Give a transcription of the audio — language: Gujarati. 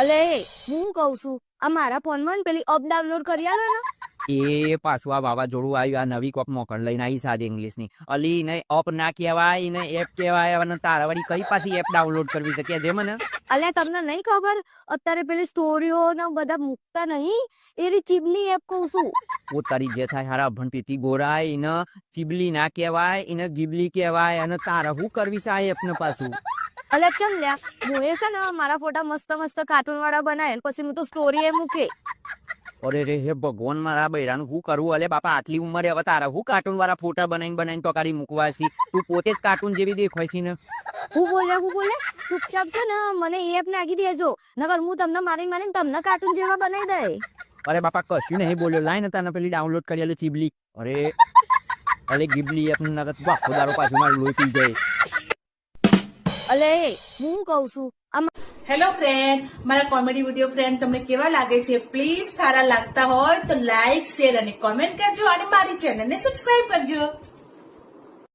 અલે હું કઉ છું આ મારા ફોનમાં પેલી અપ ડાઉનલોડ કરી આલો ને. એ પાછું આ વાવાઝોડું આવ્યું આ નવી કોક મોકલ લઈને આવી સાદી ઇંગ્લિશ ની અલી ને અપ ના કહેવાય ને એપ કહેવાય અને તારા વળી કઈ પાછી એપ ડાઉનલોડ કરવી છે કે જે મને અલે તમને નહીં ખબર અત્યારે પેલી સ્ટોરીઓ ને બધા મૂકતા નહીં એરી ચીબલી એપ કઉ છું. ઓ તારી જે થાય હારા ભણતીથી ગોરાય એને ચીબલી ના કહેવાય એને ગીબલી કહેવાય અને તારા શું કરવી છે આ એપ ને પાછું. અલે ચમ લ્યા હું એ છે ને મારા ફોટા મસ્ત મસ્ત કાર્ટૂન વાળા બનાવે પછી હું તો સ્ટોરી એ મૂકે. અરે રે હે ભગવાન મારા બૈરાનું શું કરવું અલે બાપા આટલી ઉંમરે હવે તારા હું કાર્ટૂન વાળા ફોટા બનાવીને તો કાઢી મૂકવા છે તું પોતે જ કાર્ટૂન જેવી દેખાય છે ને. હું બોલે ચૂપચાપ છે ને મને એપ નાખી દેજો નકર હું તમને મારીને તમને કાર્ટૂન જેવા બનાવી દે. અરે બાપા કશું નહીં બોલ્યો લાય ને તને પેલી ડાઉનલોડ કરી આલે ચીબલી અરે ગીબલી એપ નગર તું આખો દારો પાછું મારું લોહી પી જાય. અલે હું કઉ છું હેલો ફ્રેન્ડ, મારા કોમેડી વિડીયો ફ્રેન્ડ તમને કેવા લાગે છે? પ્લીઝ સારા લાગતા હોય તો લાઈક, શેર અને કોમેન્ટ કરજો અને મારી ચેનલને સબસ્ક્રાઇબ કરજો.